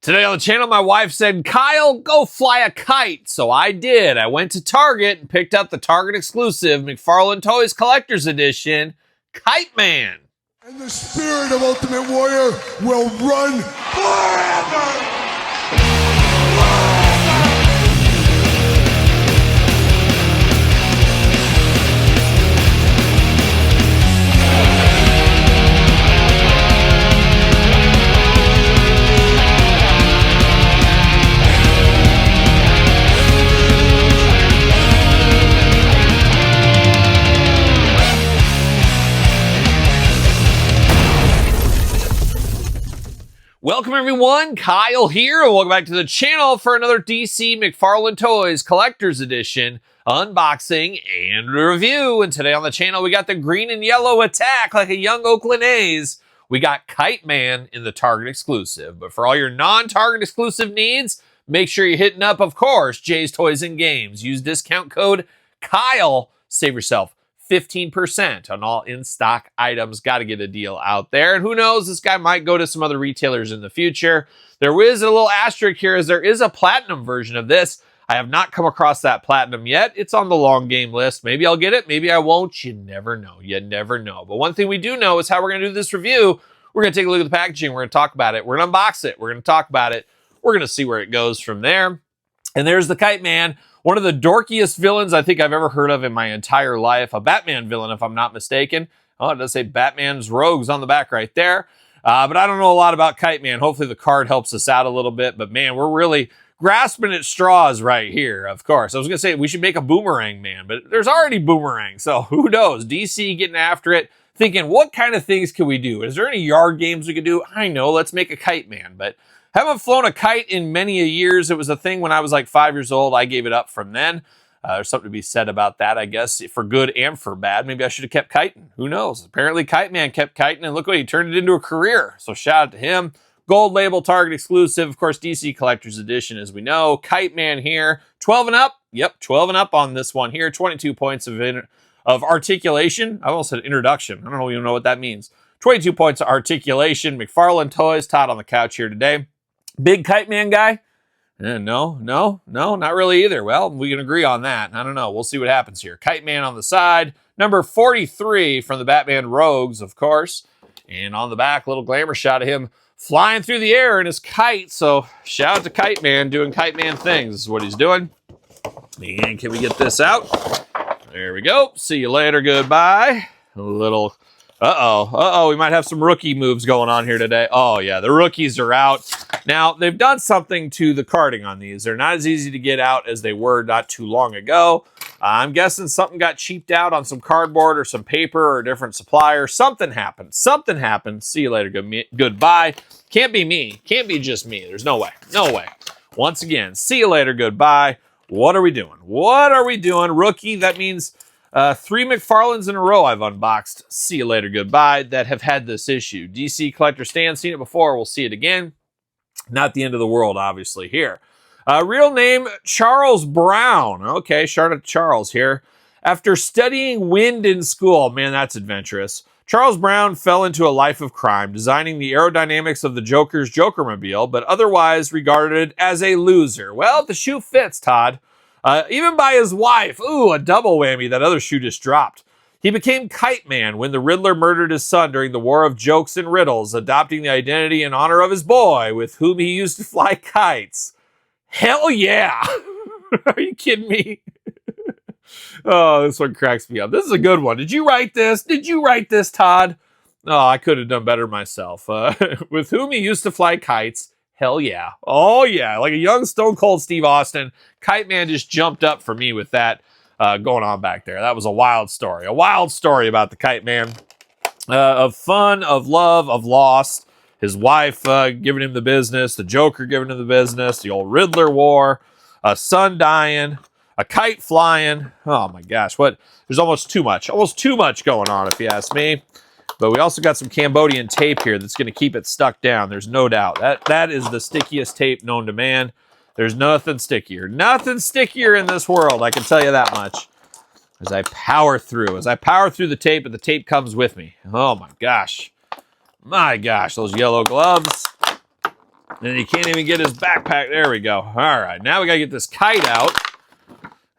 Today on the channel, my wife said, Kyle, go fly a kite. So I did. I went to Target and picked up the Target exclusive McFarlane Toys Collector's Edition, Kite-Man. And the spirit of Ultimate Warrior will run forever! Welcome everyone, Kyle here, and welcome back to the channel for another DC McFarlane Toys Collector's Edition unboxing and review. And today on the channel, we got the green and yellow attack like a young Oakland A's. We got Kite-Man in the Target exclusive. But for all your non-Target exclusive needs, make sure you're hitting up, of course, Jay's Toys and Games. Use discount code KYLE. Save yourself 15% on all in-stock items. Got to get a deal out there. And who knows, this guy might go to some other retailers in the future. There is a little asterisk here, as there is a platinum version of this. I have not come across that platinum yet. It's on the long game list. Maybe I'll get it, maybe I won't. You never know. You never know. But one thing we do know is how we're going to do this review. We're going to take a look at the packaging. We're going to talk about it. We're going to unbox it. We're going to talk about it. We're going to see where it goes from there. And there's the Kite-Man. One of the dorkiest villains I think I've ever heard of in my entire life. A Batman villain, if I'm not mistaken. Oh, it does say Batman's Rogues on the back right there. But I don't know a lot about Kite-Man. Hopefully the card helps us out a little bit. But man, we're really grasping at straws right here, of course. I was going to say we should make a Boomerang Man, but there's already Boomerang. So who knows? DC getting after it, thinking, what kind of things can we do? Is there any yard games we could do? I know, let's make a Kite-Man. But haven't flown a kite in many a years. It was a thing when I was like 5 years old. I gave it up from then. There's something to be said about that, I guess, for good and for bad. Maybe I should have kept kiting. Who knows? Apparently, Kite-Man kept kiting, and look what he turned it into a career. So shout out to him. Gold label, Target exclusive, of course, DC Collector's Edition, as we know. Kite-Man here, 12 and up. Yep, 12 and up on this one here. 22 points of articulation. I almost said introduction. I don't even know what that means. 22 points of articulation. McFarlane Toys, Todd on the couch here today. Big Kite-Man guy? No, not really either. Well, we can agree on that. I don't know. We'll see what happens here. Kite-Man on the side. Number 43 from the Batman Rogues, of course. And on the back, little glamour shot of him flying through the air in his kite. So shout out to Kite-Man doing Kite-Man things. This is what he's doing. And can we get this out? There we go. See you later. Goodbye. A little... we might have some rookie moves going on here today. Oh, yeah, the rookies are out. Now, they've done something to the carding on these. They're not as easy to get out as they were not too long ago. I'm guessing something got cheaped out on some cardboard or some paper or a different supplier. Something happened. Something happened. See you later. Goodbye. Can't be me. Can't be just me. There's no way. No way. Once again, see you later. Goodbye. What are we doing? What are we doing? Rookie, that means... 3 McFarlanes in a row I've unboxed. See you later, goodbye, that have had this issue. DC Collector Stan, seen it before, we'll see it again. Not the end of the world, obviously, here. Real name, Charles Brown. Okay, shout out to Charles here. After studying wind in school, man, that's adventurous. Charles Brown fell into a life of crime, designing the aerodynamics of the Joker's Jokermobile, but otherwise regarded as a loser. Well, the shoe fits, Todd. Even by his wife. Ooh, a double whammy. That other shoe just dropped. He became Kite-Man when the Riddler murdered his son during the War of Jokes and Riddles, adopting the identity in honor of his boy, with whom he used to fly kites. Hell yeah! Are you kidding me? Oh, this one cracks me up. This is a good one. Did you write this? Did you write this, Todd? Oh, I could have done better myself. With whom he used to fly kites. Hell yeah. Oh yeah. Like a young Stone Cold Steve Austin. Kite-Man just jumped up for me with that going on back there. That was a wild story. A wild story about the Kite-Man. Of fun, of love, of loss. His wife giving him the business. The Joker giving him the business. The old Riddler war. A son dying. A kite flying. Oh my gosh. What? There's almost too much. Almost too much going on, if you ask me. But we also got some Cambodian tape here that's going to keep it stuck down. There's no doubt. That is the stickiest tape known to man. There's nothing stickier. Nothing stickier in this world, I can tell you that much. As I power through. As I power through the tape, but the tape comes with me. Oh my gosh. My gosh, those yellow gloves. And he can't even get his backpack. There we go. All right, now we got to get this kite out.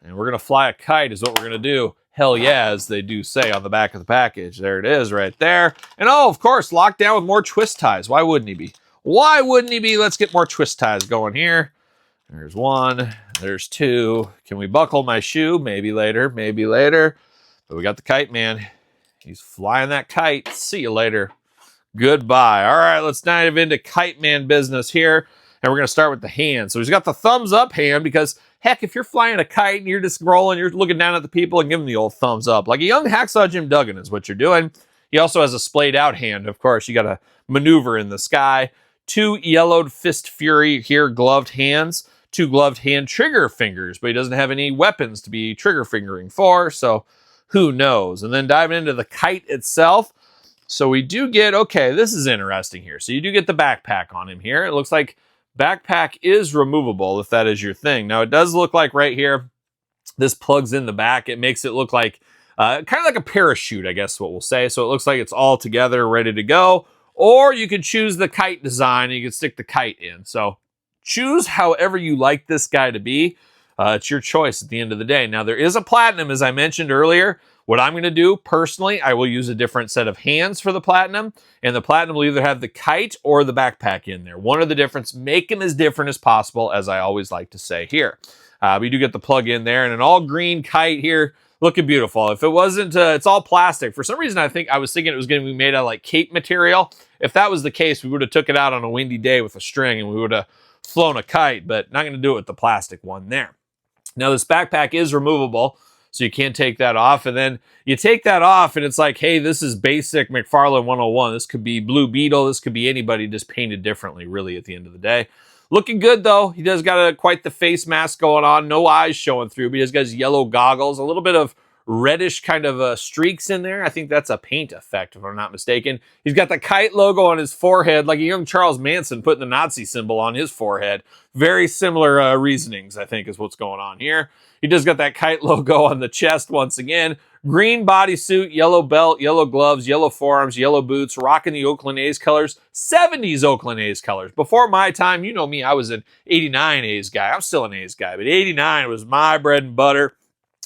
And we're going to fly a kite is what we're going to do. Hell yeah, as they do say on the back of the package. There it is right there. And oh, of course, locked down with more twist ties. Why wouldn't he be? Why wouldn't he be? Let's get more twist ties going here. There's one. There's two. Can we buckle my shoe? Maybe later. Maybe later. But we got the Kite-Man. He's flying that kite. See you later. Goodbye. All right, let's dive into Kite-Man business here. And we're going to start with the hand. So he's got the thumbs up hand because, heck, if you're flying a kite and you're just rolling, you're looking down at the people and giving the old thumbs up. Like a young Hacksaw Jim Duggan is what you're doing. He also has a splayed out hand. Of course, you got to maneuver in the sky. 2 yellowed Fist Fury here, gloved hands. 2 gloved hand trigger fingers, but he doesn't have any weapons to be trigger fingering for, so who knows? And then diving into the kite itself. So we do get, okay, this is interesting here. So you do get the backpack on him here. It looks like backpack is removable if that is your thing. Now it does look like right here, this plugs in the back. It makes it look like kind of like a parachute, I guess what we'll say. So it looks like it's all together, ready to go. Or you could choose the kite design and you can stick the kite in. So choose however you like this guy to be. It's your choice at the end of the day. Now, there is a platinum, as I mentioned earlier. What I'm going to do, personally, I will use a different set of hands for the platinum. And the platinum will either have the kite or the backpack in there. One of the difference, make them as different as possible, as I always like to say here. We do get the plug in there. And an all green kite here, looking beautiful. If it wasn't, it's all plastic. For some reason, I was thinking it was going to be made out of like cape material. If that was the case, we would have took it out on a windy day with a string and we would have flown a kite, but not going to do it with the plastic one there. Now, this backpack is removable, so you can't take that off. And then you take that off, and it's like, hey, this is basic McFarlane 101. This could be Blue Beetle. This could be anybody, just painted differently, really, at the end of the day. Looking good, though. He does got quite the face mask going on. No eyes showing through, but he has got his yellow goggles. A little bit of reddish kind of streaks in there. I think that's a paint effect, if I'm not mistaken. He's got the kite logo on his forehead, like a young Charles Manson putting the Nazi symbol on his forehead. Very similar reasonings, I think, is what's going on here. He just got that kite logo on the chest once again. Green bodysuit, yellow belt, yellow gloves, yellow forearms, yellow boots, rocking the Oakland A's colors, 70s Oakland A's colors. Before my time, you know me, I was an 89 A's guy. I'm still an A's guy, but 89 was my bread and butter.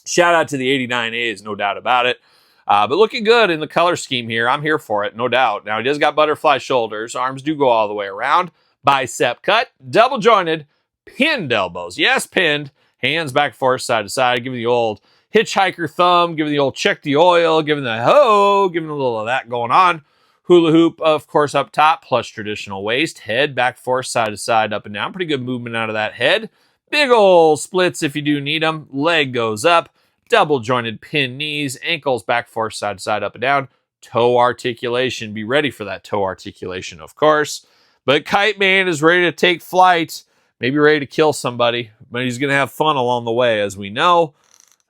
Shout out to the 89 A's, no doubt about it. But looking good in the color scheme here. I'm here for it, no doubt. Now, he does got butterfly shoulders. Arms do go all the way around. Bicep cut, double jointed, pinned elbows. Yes, pinned. Hands back forth, side to side. Giving the old hitchhiker thumb. Giving the old check the oil. Giving the ho. Giving a little of that going on. Hula hoop, of course, up top. Plus traditional waist. Head back forth, side to side, up and down. Pretty good movement out of that head. Big ol' splits if you do need them. Leg goes up. Double jointed pin knees. Ankles back forth, side to side, up and down. Toe articulation. Be ready for that toe articulation, of course. But Kite-Man is ready to take flight. Maybe ready to kill somebody. But he's going to have fun along the way, as we know.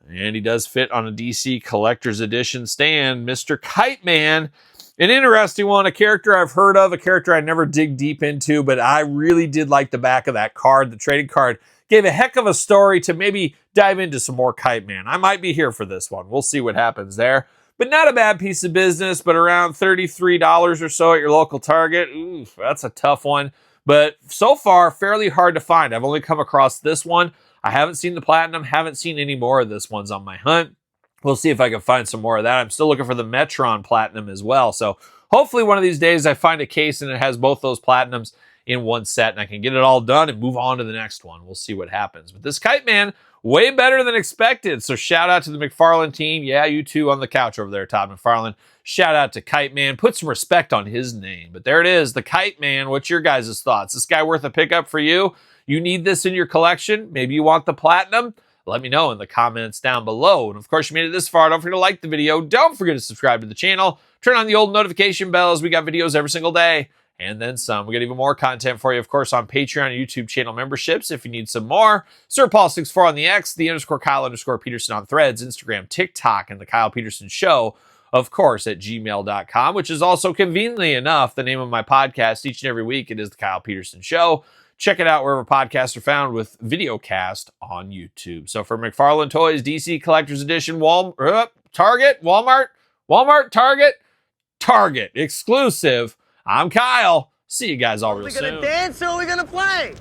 And he does fit on a DC Collector's Edition stand. Mr. Kite-Man. An interesting one. A character I've heard of. A character I never dig deep into. But I really did like the back of that card. The trading card gave a heck of a story to maybe dive into some more Kite-Man. I might be here for this one. We'll see what happens there. But not a bad piece of business, but around $33 or so at your local Target. Ooh, that's a tough one. But so far, fairly hard to find. I've only come across this one. I haven't seen the Platinum, haven't seen any more of this ones on my hunt. We'll see if I can find some more of that. I'm still looking for the Metron Platinum as well. So hopefully one of these days I find a case and it has both those Platinums in one set and I can get it all done and move on to the next one. We'll see what happens. But this Kite-Man, way better than expected. So shout out to the McFarlane team. Yeah, you two on the couch over there, Todd McFarlane. Shout out to Kite-Man. Put some respect on his name. But there it is, the Kite-Man. What's your guys' thoughts? This guy worth a pickup for you? You need this in your collection? Maybe you want the Platinum? Let me know in the comments down below. And of course, you made it this far. Don't forget to like the video. Don't forget to subscribe to the channel. Turn on the old notification bells. We got videos every single day. And then some. We got even more content for you, of course, on Patreon and YouTube channel memberships if you need some more. Sir Paul64 on the X, the _Kyle_Peterson on Threads, Instagram, TikTok, and the Kyle Peterson Show, of course, at gmail.com, which is also conveniently enough the name of my podcast each and every week. It is the Kyle Peterson Show. Check it out wherever podcasts are found with videocast on YouTube. So for McFarlane Toys, DC Collector's Edition, Target, Walmart, Target, exclusive. I'm Kyle. See you guys all real Are we soon. gonna dance or are we gonna play?